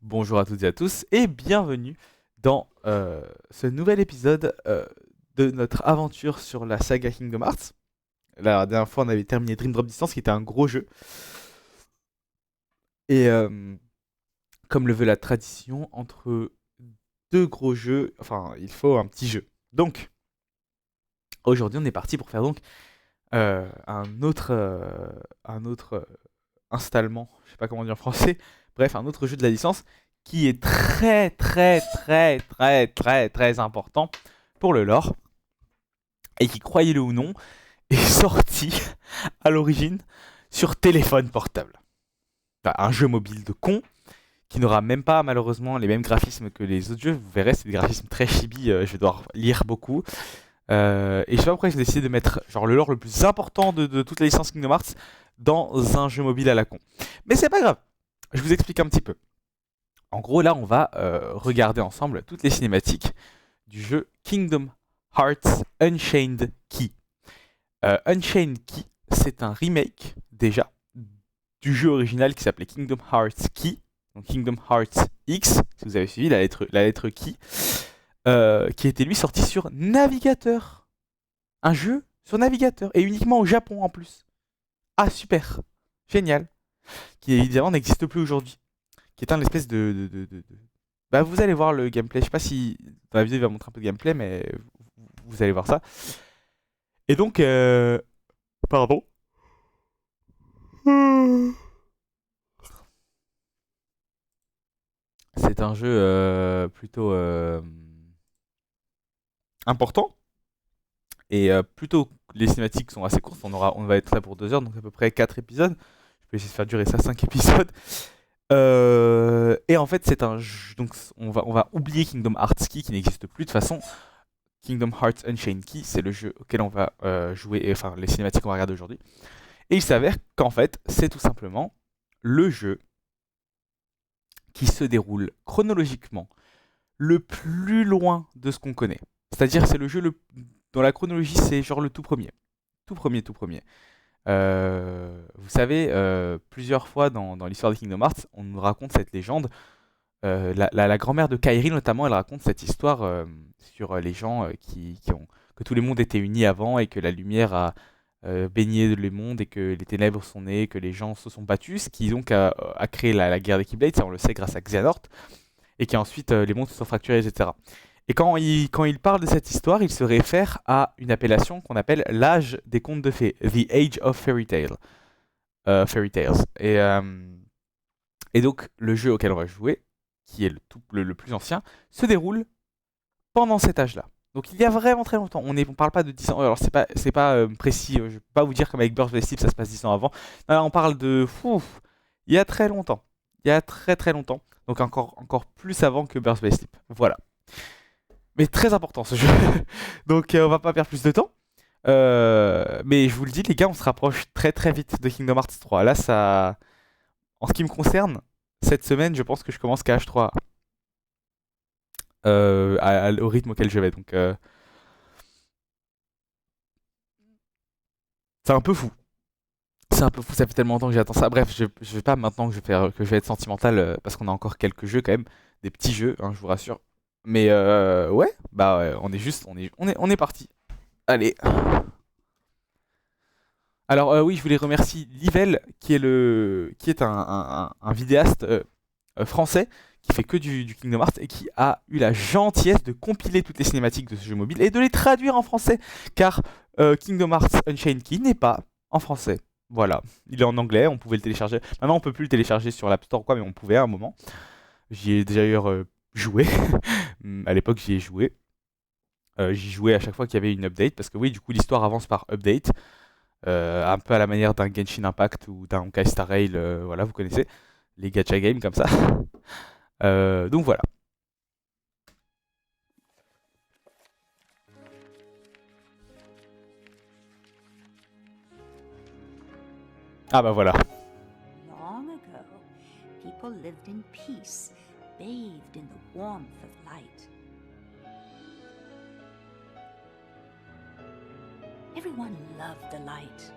Bonjour à toutes et à tous et bienvenue dans ce nouvel épisode de notre aventure sur la saga Kingdom Hearts. La dernière fois on avait terminé Dream Drop Distance qui était un gros jeu et comme le veut la tradition entre deux gros jeux, enfin il faut un petit jeu. Donc aujourd'hui on est parti pour faire donc un autre installement, je sais pas comment dire en français, bref un autre jeu de la licence qui est très très très très très très important pour le lore et qui, croyez-le ou non, est sorti à l'origine sur téléphone portable. Enfin, un jeu mobile de con qui n'aura même pas malheureusement les mêmes graphismes que les autres jeux. Vous verrez, c'est des graphismes très chibi, je vais devoir lire beaucoup. Et je sais pas pourquoi ils ont décidé de mettre genre le lore le plus important de toute la licence Kingdom Hearts dans un jeu mobile à la con. Mais c'est pas grave, je vous explique un petit peu. En gros, là, on va regarder ensemble toutes les cinématiques du jeu Kingdom Hearts Unchained Key. Unchained Key, c'est un remake déjà du jeu original qui s'appelait Kingdom Hearts Key, donc Kingdom Hearts X, si vous avez suivi la lettre Key, qui était lui sorti sur navigateur. Un jeu sur navigateur, et uniquement au Japon en plus. Ah super, génial. Qui évidemment n'existe plus aujourd'hui. Qui est un espèce de. Bah vous allez voir le gameplay, je sais pas si dans la vidéo il va montrer un peu de gameplay, mais vous allez voir ça. Et donc, pardon. C'est un jeu plutôt important. Et plutôt les cinématiques sont assez courtes. On va être là pour 2 heures, donc à peu près 4 épisodes. Je vais essayer de faire durer ça 5 épisodes. Et en fait, c'est un jeu. Donc on va oublier Kingdom Hearts Key qui n'existe plus de toute façon. Kingdom Hearts Unchained Key, c'est le jeu auquel on va jouer, et, enfin les cinématiques qu'on va regarder aujourd'hui. Et il s'avère qu'en fait, c'est tout simplement le jeu qui se déroule chronologiquement le plus loin de ce qu'on connaît. C'est-à-dire, c'est le jeu dans la chronologie, c'est genre le tout premier. Tout premier, tout premier. Vous savez, plusieurs fois dans l'histoire de Kingdom Hearts, on nous raconte cette légende. La grand-mère de Kairi, notamment, elle raconte cette histoire sur les gens que tous les mondes étaient unis avant et que la lumière a baigné le monde et que les ténèbres sont nées, que les gens se sont battus, ce qui donc a créé la guerre des Keyblades, ça on le sait grâce à Xehanort, et qu'ensuite les mondes se sont fracturés, etc. Et quand il parle de cette histoire, il se réfère à une appellation qu'on appelle l'âge des contes de fées, The Age of Fairy Tales. Et donc, le jeu auquel on va jouer, qui est le plus ancien, se déroule pendant cet âge-là. Donc il y a vraiment très longtemps. On parle pas de 10 ans. Alors c'est pas précis. Je peux pas vous dire comme avec Burst of Sleep ça se passe 10 ans avant. Non, là, on parle de il y a très longtemps. Il y a très très longtemps. Donc encore plus avant que Burst of Sleep. Voilà. Mais très important ce jeu. Donc on va pas perdre plus de temps. Mais je vous le dis les gars, on se rapproche très très vite de Kingdom Hearts 3. Là ça, en ce qui me concerne, cette semaine, je pense que je commence KH3 au rythme auquel je vais. Donc c'est un peu fou. C'est un peu fou, ça fait tellement longtemps que j'attends ça. Bref, je vais pas maintenant que je vais être sentimental parce qu'on a encore quelques jeux quand même, des petits jeux, hein, je vous rassure. Mais ouais, bah ouais, on est parti. Allez. Alors oui, je voulais remercier Livel qui est un vidéaste français qui fait que du Kingdom Hearts et qui a eu la gentillesse de compiler toutes les cinématiques de ce jeu mobile et de les traduire en français, car Kingdom Hearts Unchained Key n'est pas en français. Voilà, il est en anglais, on pouvait le télécharger. Maintenant, on peut plus le télécharger sur l'App Store, quoi, mais on pouvait à un moment. J'y ai d'ailleurs joué. À l'époque, j'y ai joué. J'y jouais à chaque fois qu'il y avait une update, parce que oui, du coup, l'histoire avance par update, un peu à la manière d'un Genshin Impact ou d'un Honkai Star Rail, voilà, vous connaissez, les gacha games comme ça. Donc voilà. Ah bah voilà. Long ago, people lived in peace, bathed in the warmth of light. Everyone loved the light.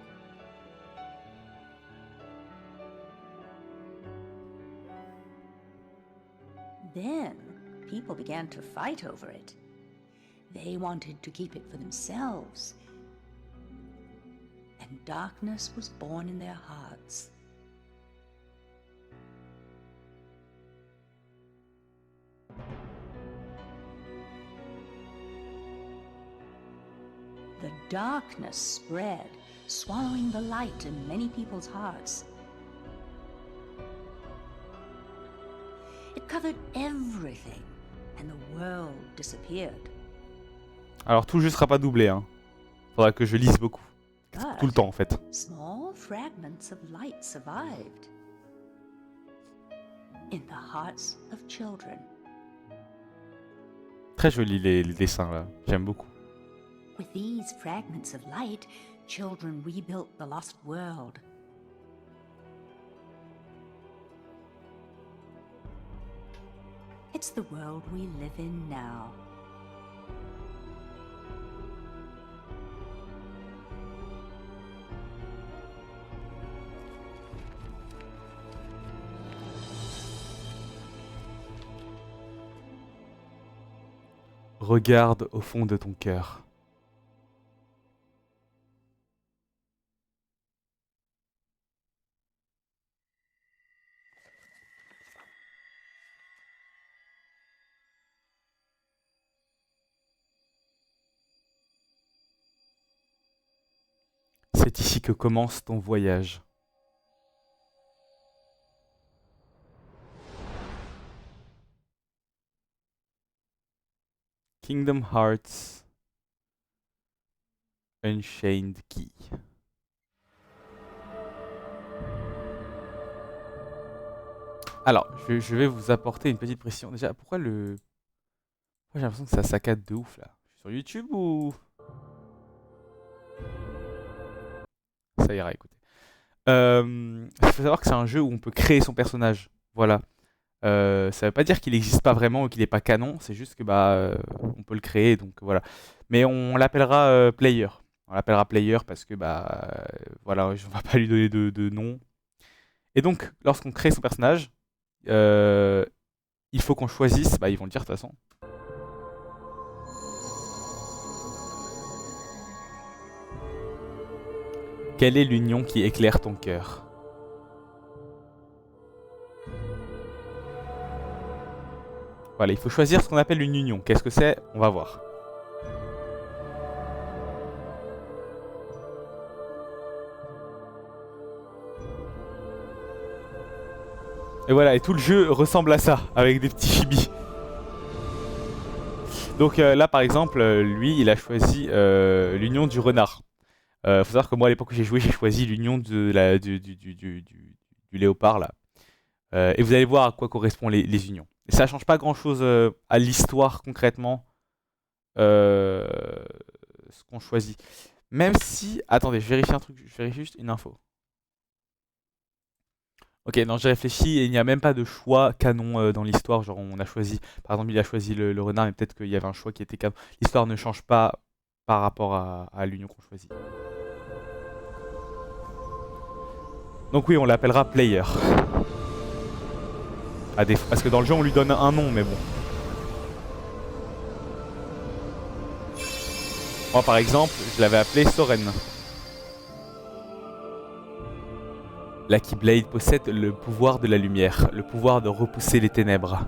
then people began to fight over it. They wanted to keep it for themselves. And darkness was born in their hearts. The darkness spread, swallowing the light in many people's hearts. It covered everything, and the world disappeared. Alors tout le jeu sera pas doublé, hein. Faudra que je lise beaucoup. Tout le temps en fait. Small fragments of light survived in the hearts of children. Très joli les dessins là, j'aime beaucoup. With these fragments of light, children rebuilt the lost world. It's the world we live in now. Regarde au fond de ton cœur. C'est ici que commence ton voyage. Kingdom Hearts Unchained Key. Alors, je vais vous apporter une petite précision. Déjà, pourquoi j'ai l'impression que ça saccade de ouf là. Je suis sur YouTube ou... Ça ira, écoutez. Il faut savoir que c'est un jeu où on peut créer son personnage. Voilà. Ça veut pas dire qu'il n'existe pas vraiment ou qu'il n'est pas canon, c'est juste que on peut le créer, donc voilà. Mais on l'appellera player. On l'appellera player parce que voilà, on va pas lui donner de nom. Et donc, lorsqu'on crée son personnage, il faut qu'on choisisse, ils vont le dire de toute façon. Quelle est l'union qui éclaire ton cœur? Voilà, il faut choisir ce qu'on appelle une union. Qu'est-ce que c'est? On va voir. Et voilà, et tout le jeu ressemble à ça, avec des petits chibis. Donc là, par exemple, lui, il a choisi l'union du renard. Faut savoir que moi, à l'époque où j'ai joué, j'ai choisi l'union du léopard, là. Et vous allez voir à quoi correspondent les unions. Et ça change pas grand-chose à l'histoire, concrètement, ce qu'on choisit. Même si... Attendez, je vérifie un truc, je vérifie juste une info. Ok, non, j'ai réfléchi et il n'y a même pas de choix canon dans l'histoire. Genre, on a choisi... Par exemple, il a choisi le renard, mais peut-être qu'il y avait un choix qui était canon. L'histoire ne change pas par rapport à l'union qu'on choisit. Donc oui, on l'appellera player. Parce que dans le jeu, on lui donne un nom, mais bon. Moi, par exemple, je l'avais appelé Soren. La Keyblade possède le pouvoir de la lumière, le pouvoir de repousser les ténèbres.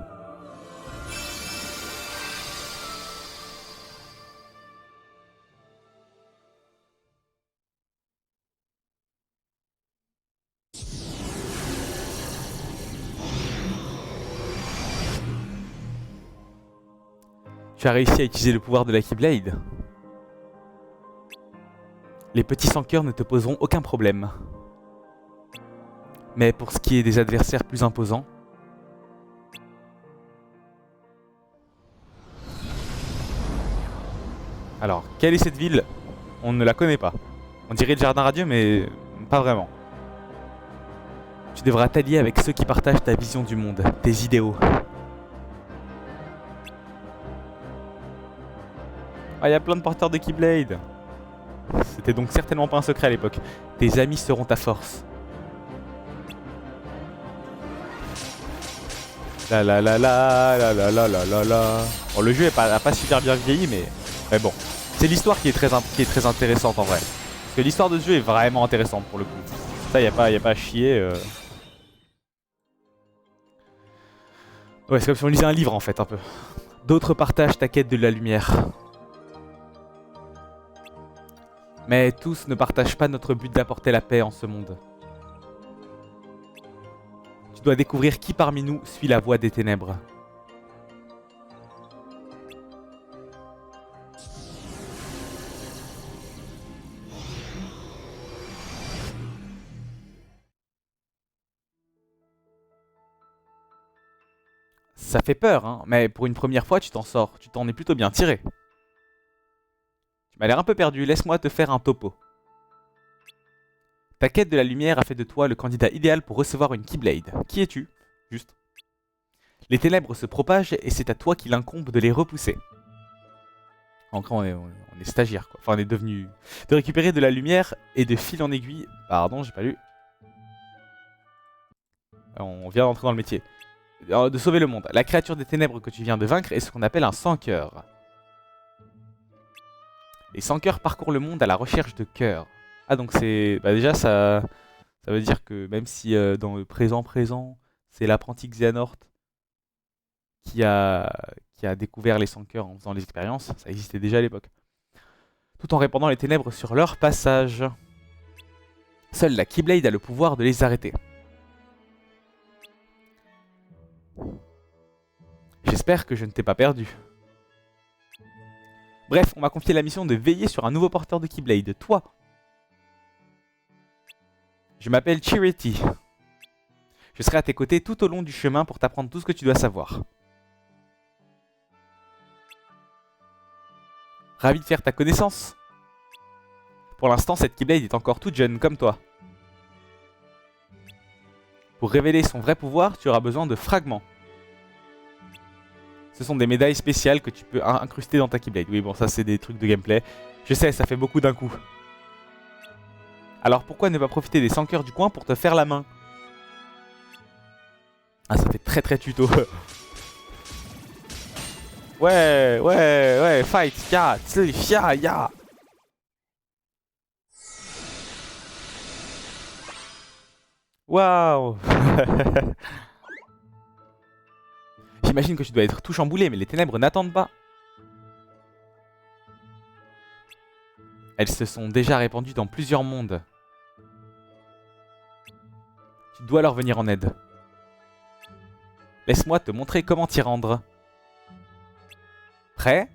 Tu as réussi à utiliser le pouvoir de la Keyblade. Les petits sans cœur ne te poseront aucun problème. Mais pour ce qui est des adversaires plus imposants... Alors, quelle est cette ville? On ne la connaît pas. On dirait le jardin radieux, mais pas vraiment. Tu devras t'allier avec ceux qui partagent ta vision du monde, tes idéaux. Ah, il y a plein de porteurs de Keyblade. C'était donc certainement pas un secret à l'époque. Tes amis seront ta force. La la la la la la la la la la. Bon, le jeu a pas super bien vieilli, mais bon. C'est l'histoire qui est très intéressante en vrai. Parce que l'histoire de ce jeu est vraiment intéressante pour le coup. Ça, y a pas à chier. Ouais, c'est comme si on lisait un livre en fait, un peu. D'autres partagent ta quête de la lumière. Mais tous ne partagent pas notre but d'apporter la paix en ce monde. Tu dois découvrir qui parmi nous suit la voie des ténèbres. Ça fait peur, hein, mais pour une première fois, tu t'en sors. Tu t'en es plutôt bien tiré. Tu m'as l'air un peu perdu, laisse-moi te faire un topo. Ta quête de la lumière a fait de toi le candidat idéal pour recevoir une Keyblade. Qui es-tu? Juste. Les ténèbres se propagent et c'est à toi qu'il incombe de les repousser. Encore, on est stagiaire, quoi. Enfin, on est devenu... De récupérer de la lumière et de fil en aiguille... Pardon, j'ai pas lu. On vient d'entrer dans le métier. De sauver le monde. La créature des ténèbres que tu viens de vaincre est ce qu'on appelle un sans-cœur. Les sans-cœurs parcourent le monde à la recherche de cœurs. Ah, donc c'est... Bah déjà, ça veut dire que même si dans le présent, c'est l'apprenti Xehanort qui a découvert les sans-cœurs en faisant les expériences, ça existait déjà à l'époque. Tout en répandant les ténèbres sur leur passage. Seule la Keyblade a le pouvoir de les arrêter. J'espère que je ne t'ai pas perdu. Bref, on m'a confié la mission de veiller sur un nouveau porteur de Keyblade, toi. Je m'appelle Charity. Je serai à tes côtés tout au long du chemin pour t'apprendre tout ce que tu dois savoir. Ravi de faire ta connaissance. Pour l'instant, cette Keyblade est encore toute jeune, comme toi. Pour révéler son vrai pouvoir, tu auras besoin de fragments. Ce sont des médailles spéciales que tu peux incruster dans ta Keyblade. Oui, bon, ça c'est des trucs de gameplay. Je sais, ça fait beaucoup d'un coup. Alors pourquoi ne pas profiter des 100 cœurs du coin pour te faire la main? Ah, ça fait très tuto. Ouais, fight, ya, ya. Waouh. J'imagine que tu dois être tout chamboulé, mais les ténèbres n'attendent pas. Elles se sont déjà répandues dans plusieurs mondes. Tu dois leur venir en aide. Laisse-moi te montrer comment t'y rendre. Prêt?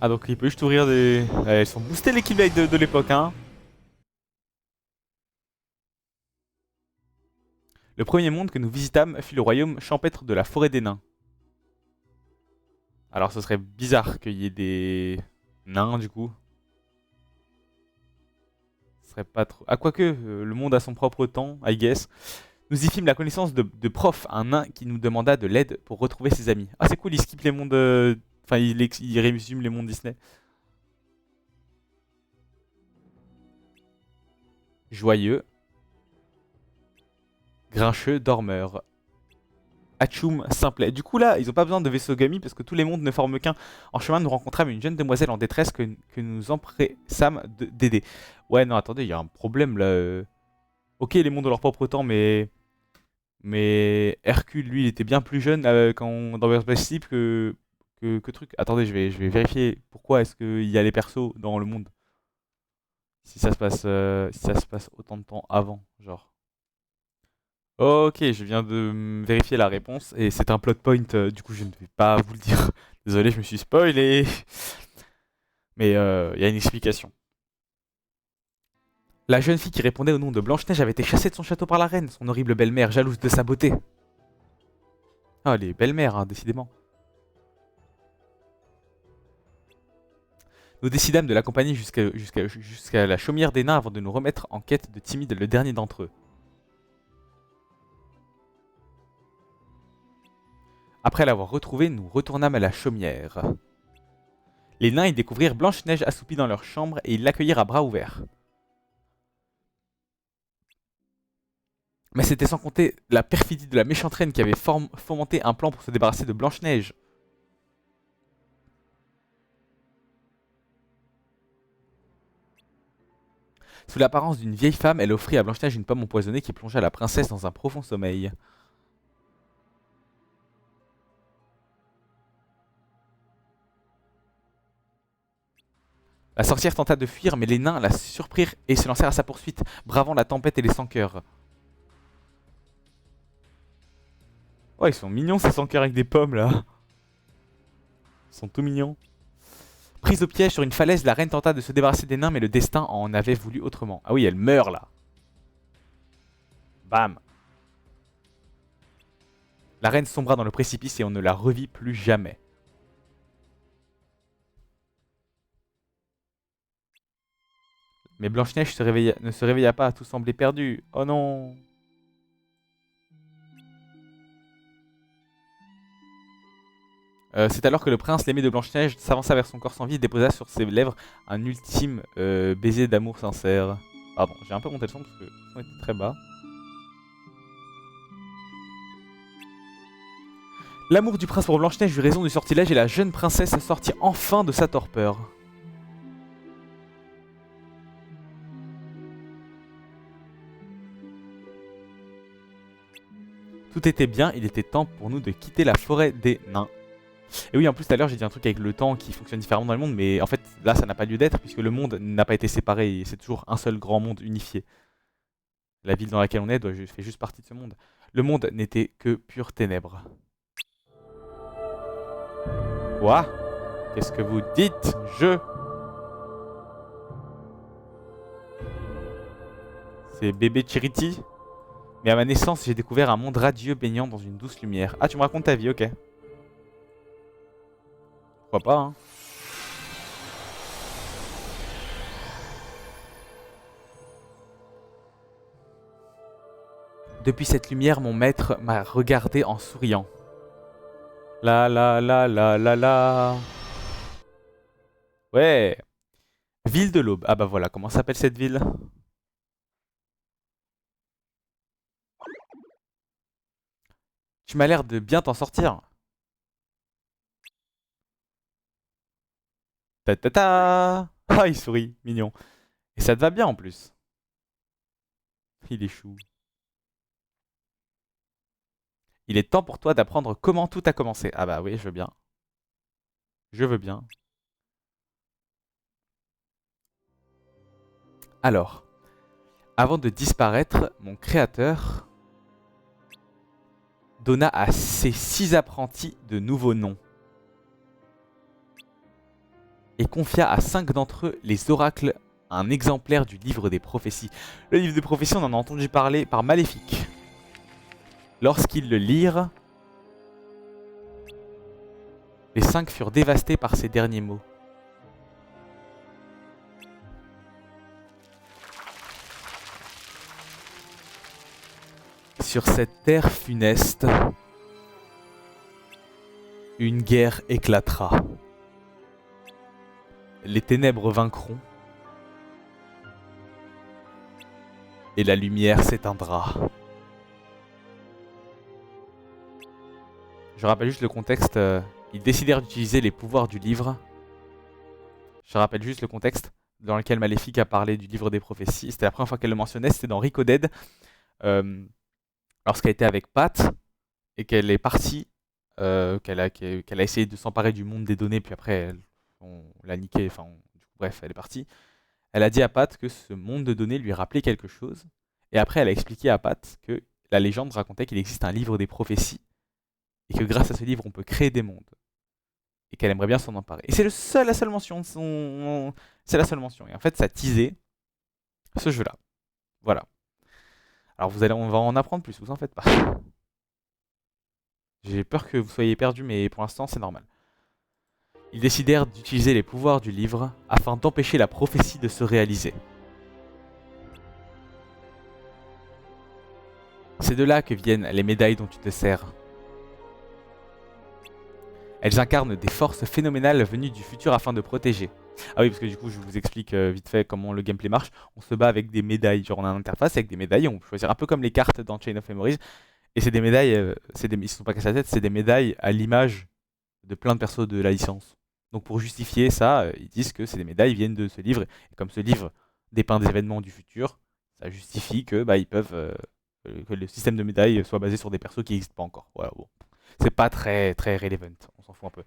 Ah, donc il peut juste ouvrir des... Elles sont boostées les Keyblades de l'époque, hein. Le premier monde que nous visitâmes fut le royaume champêtre de la forêt des nains. Alors ce serait bizarre qu'il y ait des nains du coup. Ce serait pas trop... Ah, quoique, le monde a son propre temps, I guess. Nous y fîmes la connaissance de Prof, un nain qui nous demanda de l'aide pour retrouver ses amis. Ah, c'est cool, il skip les mondes... Enfin, il résume les mondes Disney. Joyeux. Grincheux, dormeur. Hachoum, simplet. Du coup là, ils ont pas besoin de vaisseau Gummy parce que tous les mondes ne forment qu'un. En chemin, nous rencontrâmes une jeune demoiselle en détresse que nous empressâmes d'aider. Ouais, non, attendez, il y a un problème là. Ok, les mondes ont leur propre temps, mais Hercule, lui, il était bien plus jeune dans Birth by Sleep que truc. Attendez, je vais vérifier pourquoi est-ce qu'il y a les persos dans le monde. Si ça se passe autant de temps avant, genre. Ok, je viens de vérifier la réponse et c'est un plot point, du coup je ne vais pas vous le dire. Désolé, je me suis spoilé. Mais il y a une explication. La jeune fille qui répondait au nom de Blanche-Neige avait été chassée de son château par la reine, son horrible belle-mère, jalouse de sa beauté. Ah, les belles-mères, hein, décidément. Nous décidâmes de l'accompagner jusqu'à la chaumière des nains avant de nous remettre en quête de Timide, le dernier d'entre eux. Après l'avoir retrouvée, nous retournâmes à la chaumière. Les nains y découvrirent Blanche-Neige assoupie dans leur chambre et ils l'accueillirent à bras ouverts. Mais c'était sans compter la perfidie de la méchante reine qui avait fomenté un plan pour se débarrasser de Blanche-Neige. Sous l'apparence d'une vieille femme, elle offrit à Blanche-Neige une pomme empoisonnée qui plongea la princesse dans un profond sommeil. La sorcière tenta de fuir, mais les nains la surprirent et se lancèrent à sa poursuite, bravant la tempête et les sans-cœurs. Oh, ils sont mignons ces sans-cœurs avec des pommes là. Ils sont tout mignons. Prise au piège sur une falaise, la reine tenta de se débarrasser des nains, mais le destin en avait voulu autrement. Ah oui, elle meurt là. Bam. La reine sombra dans le précipice et on ne la revit plus jamais. Mais Blanche-Neige ne se réveilla pas, tout semblait perdu. Oh non. C'est alors que le prince, l'aimé de Blanche-Neige, s'avança vers son corps sans vie et déposa sur ses lèvres un ultime baiser d'amour sincère. Pardon, j'ai un peu monté le son parce que le son était très bas. L'amour du prince pour Blanche-Neige eut raison du sortilège et la jeune princesse sortit enfin de sa torpeur. Tout était bien, il était temps pour nous de quitter la forêt des nains. Et oui, en plus tout à l'heure j'ai dit un truc avec le temps qui fonctionne différemment dans le monde, mais en fait là ça n'a pas lieu d'être puisque le monde n'a pas été séparé, c'est toujours un seul grand monde unifié. La ville dans laquelle on est fait juste partie de ce monde. Le monde n'était que pure ténèbres. Quoi? Qu'est-ce que vous dites? C'est bébé Charity? Mais à ma naissance, j'ai découvert un monde radieux baignant dans une douce lumière. Ah, tu me racontes ta vie, ok. Pourquoi pas, hein. Depuis cette lumière, mon maître m'a regardé en souriant. La la la la la la. Ouais. Ville de l'Aube. Ah bah voilà, comment s'appelle cette ville? Tu m'as l'air de bien t'en sortir. Ta ta ta. Ah, il sourit, mignon. Et ça te va bien en plus. Il est chou. Il est temps pour toi d'apprendre comment tout a commencé. Ah bah oui, je veux bien. Je veux bien. Alors, avant de disparaître, mon créateur donna à ses 6 apprentis de nouveaux noms et confia à 5 d'entre eux les oracles, un exemplaire du livre des prophéties. Le livre des prophéties, on en a entendu parler par Maléfique. Lorsqu'ils le lirent, les 5 furent dévastés par ces derniers mots. Sur cette terre funeste, une guerre éclatera. Les ténèbres vaincront et la lumière s'éteindra. Je rappelle juste le contexte. Ils décidèrent d'utiliser les pouvoirs du livre. Je rappelle juste le contexte dans lequel Maléfique a parlé du livre des prophéties. C'était la première fois qu'elle le mentionnait. C'était dans Rico Dead. Lorsqu'elle était avec Pat et qu'elle est partie. Qu'elle a essayé de s'emparer du monde des données. Puis après, on l'a niqué. Enfin, bref, elle est partie. Elle a dit à Pat que ce monde de données lui rappelait quelque chose. Et après, elle a expliqué à Pat que la légende racontait qu'il existe un livre des prophéties. Et que grâce à ce livre, on peut créer des mondes. Et qu'elle aimerait bien s'en emparer. Et c'est la seule mention. C'est la seule mention. Et en fait, ça teasait ce jeu-là. Voilà. Alors on va en apprendre plus, vous en faites pas. J'ai peur que vous soyez perdus, mais pour l'instant, c'est normal. Ils décidèrent d'utiliser les pouvoirs du livre afin d'empêcher la prophétie de se réaliser. C'est de là que viennent les médailles dont tu te sers. Elles incarnent des forces phénoménales venues du futur afin de protéger. Ah oui, parce que du coup, je vous explique vite fait comment le gameplay marche. On se bat avec des médailles. Genre, on a une interface avec des médailles. On peut choisir un peu comme les cartes dans Chain of Memories. Et c'est des médailles, ils se sont pas cassés la tête, c'est des médailles à l'image de plein de persos de la licence. Donc pour justifier ça, ils disent que ces des médailles viennent de ce livre. Et comme ce livre dépeint des événements du futur, ça justifie que ils peuvent que le système de médailles soit basé sur des persos qui n'existent pas encore. Voilà, bon. C'est pas très très relevant, on s'en fout un peu.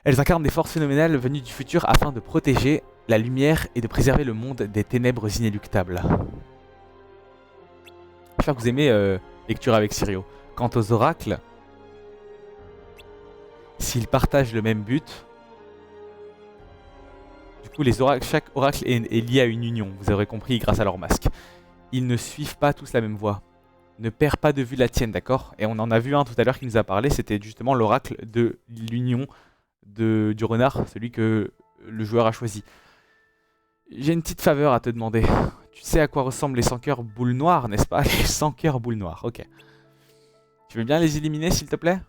Elles incarnent des forces phénoménales venues du futur afin de protéger la lumière et de préserver le monde des ténèbres inéluctables. J'espère que vous aimez lecture avec Sirio. Quant aux oracles, s'ils partagent le même but, du coup chaque oracle est lié à une union, vous aurez compris grâce à leur masque. Ils ne suivent pas tous la même voie. Ne perds pas de vue la tienne, d'accord? Et on en a vu un tout à l'heure qui nous a parlé, c'était justement l'oracle de l'union du renard, celui que le joueur a choisi. J'ai une petite faveur à te demander. Tu sais à quoi ressemblent les 100 cœurs boules noires, n'est-ce pas? Les 100 cœurs boules noires, ok. Tu veux bien les éliminer, s'il te plaît?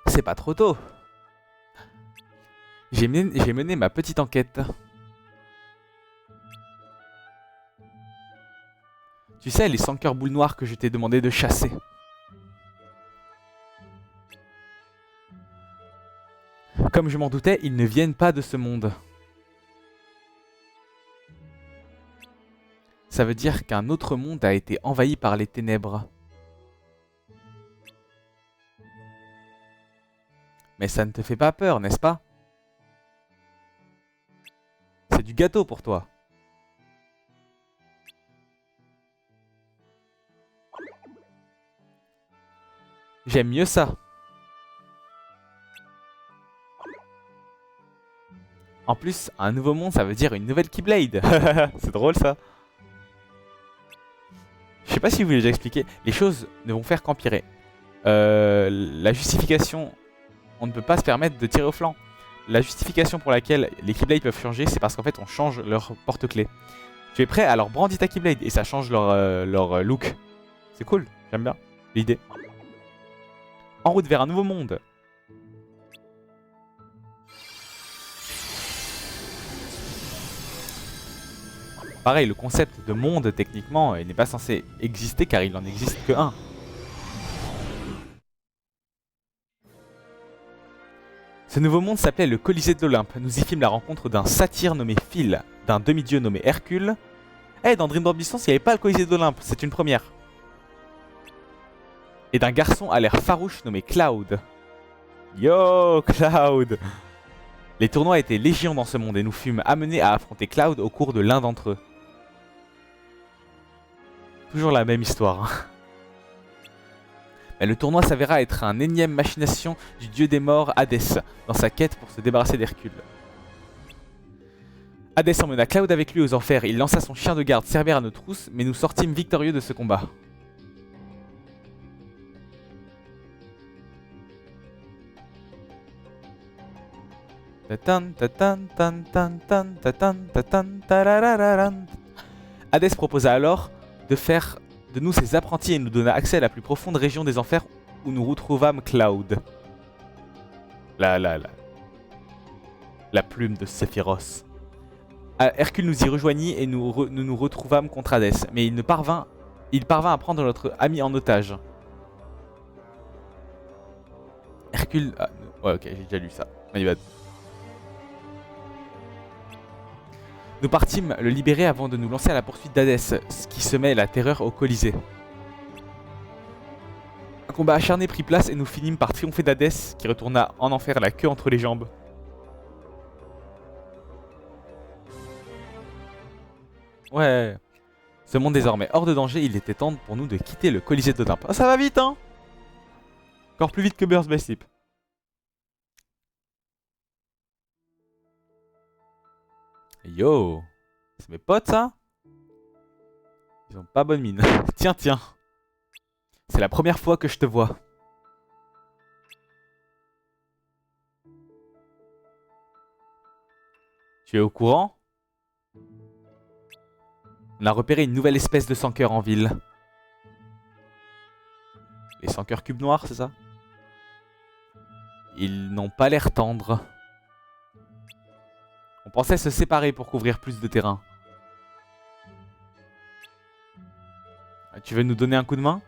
C'est pas trop tôt. J'ai mené ma petite enquête. Tu sais, les 100 cœurs boules noires que je t'ai demandé de chasser. Comme je m'en doutais, ils ne viennent pas de ce monde. Ça veut dire qu'un autre monde a été envahi par les ténèbres. Mais ça ne te fait pas peur, n'est-ce pas? C'est du gâteau pour toi. J'aime mieux ça. En plus, un nouveau monde, ça veut dire une nouvelle Keyblade. C'est drôle ça. Je sais pas si vous l'avez déjà expliqué. Les choses ne vont faire qu'empirer. La justification, on ne peut pas se permettre de tirer au flanc. La justification pour laquelle les Keyblades peuvent changer, c'est parce qu'en fait on change leur porte-clés. Tu es prêt? Alors brandis ta Keyblade et ça change leur look. C'est cool, j'aime bien l'idée. En route vers un nouveau monde. Pareil, le concept de monde, techniquement, il n'est pas censé exister car il n'en existe que un. Ce nouveau monde s'appelait le Colisée de l'Olympe. Nous y fîmes la rencontre d'un satyre nommé Phil, d'un demi-dieu nommé Hercule. Eh, dans Dream Drop Distance, il n'y avait pas le Colisée de l'Olympe, c'est une première. Et d'un garçon à l'air farouche nommé Cloud. Yo, Cloud! Les tournois étaient légion dans ce monde et nous fûmes amenés à affronter Cloud au cours de l'un d'entre eux. Toujours la même histoire. Hein. Mais le tournoi s'avéra être un énième machination du dieu des morts Hadès, dans sa quête pour se débarrasser d'Hercule. Hadès emmena Cloud avec lui aux enfers, il lança son chien de garde Cerbère à nos trousses, mais nous sortîmes victorieux de ce combat. Hadès proposa alors de faire de nous ses apprentis et nous donna accès à la plus profonde région des enfers où nous retrouvâmes Cloud. La plume de Sephiroth. Hercule nous y rejoignit et nous retrouvâmes contre Hadès, mais il parvint à prendre notre ami en otage. Hercule... Ah, ouais, ok, j'ai déjà lu ça. My bad. Nous partîmes le libérer avant de nous lancer à la poursuite d'Hadès, ce qui semait la terreur au Colisée. Un combat acharné prit place et nous finîmes par triompher d'Hadès, qui retourna en enfer la queue entre les jambes. Ouais. Ce monde désormais hors de danger, il était temps pour nous de quitter le Colisée d'Olympe. Oh, ça va vite, hein? Encore plus vite que Burst by Sleep. Yo, c'est mes potes ça? Ils ont pas bonne mine. Tiens, tiens. C'est la première fois que je te vois. Tu es au courant? On a repéré une nouvelle espèce de sans-cœur en ville. Les sans-cœurs cubes noirs, c'est ça? Ils n'ont pas l'air tendres. On pensait se séparer pour couvrir plus de terrain. Tu veux nous donner un coup de main?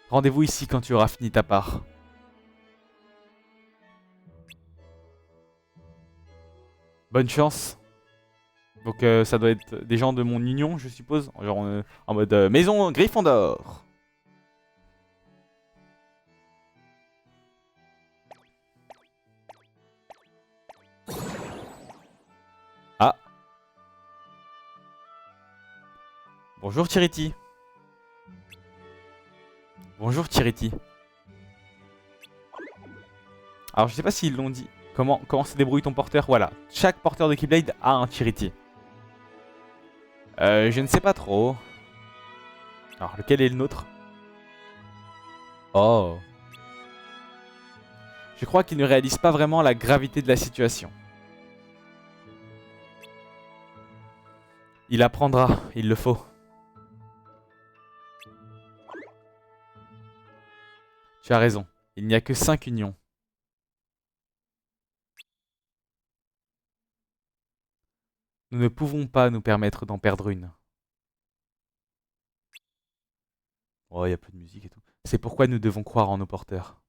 Rendez-vous ici quand tu auras fini ta part. Bonne chance. Donc ça doit être des gens de mon union, je suppose. Genre en mode maison Gryffondor. Ah. Bonjour Tiriti. Bonjour Tiriti. Alors je sais pas s'ils l'ont dit. Comment se débrouille ton porteur? Voilà. Chaque porteur de Keyblade a un Tiriti. Je ne sais pas trop. Alors lequel est le nôtre? Oh. Je crois qu'il ne réalise pas vraiment la gravité de la situation. Il apprendra, il le faut. Tu as raison, il n'y a que 5 unions. Nous ne pouvons pas nous permettre d'en perdre une. Oh, il y a peu de musique et tout. C'est pourquoi nous devons croire en nos porteurs.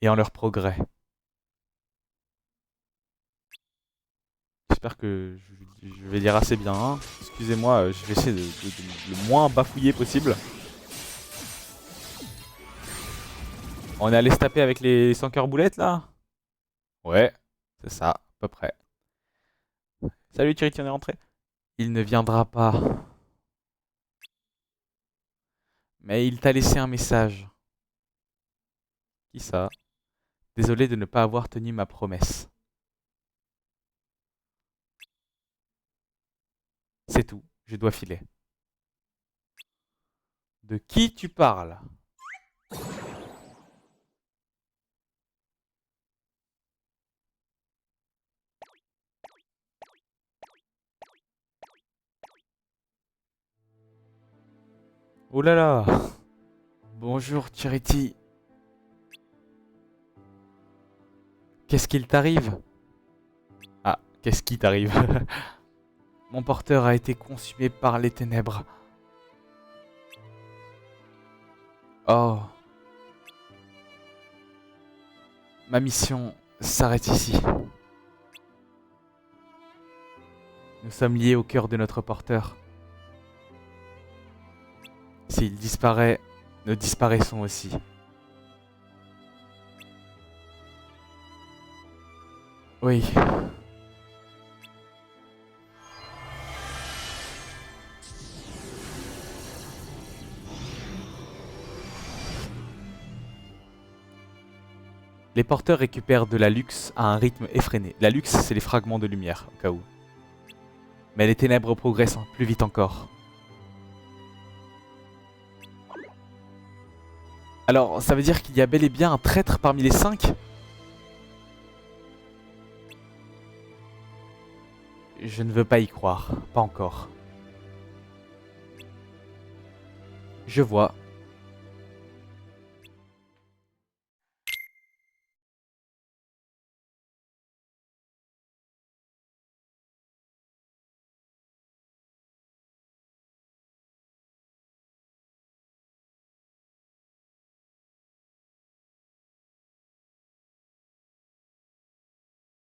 Et en leur progrès. J'espère que je vais lire assez bien. Hein. Excusez-moi, je vais essayer de le moins bafouiller possible. On est allé se taper avec les 100 cœurs boulettes là? Ouais, c'est ça, à peu près. Salut Thierry, tu en es rentré? Il ne viendra pas. Mais il t'a laissé un message. Qui ça? Désolé de ne pas avoir tenu ma promesse. C'est tout, je dois filer. De qui tu parles? Oh là là! Bonjour Charity. Qu'est-ce qu'il t'arrive? Ah, qu'est-ce qui t'arrive? Mon porteur a été consumé par les ténèbres. Oh. Ma mission s'arrête ici. Nous sommes liés au cœur de notre porteur. S'il disparaît, nous disparaissons aussi. Oui. Les porteurs récupèrent de la luxe à un rythme effréné. La luxe, c'est les fragments de lumière, au cas où. Mais les ténèbres progressent plus vite encore. Alors, ça veut dire qu'il y a bel et bien un traître parmi les 5? Je ne veux pas y croire, pas encore. Je vois.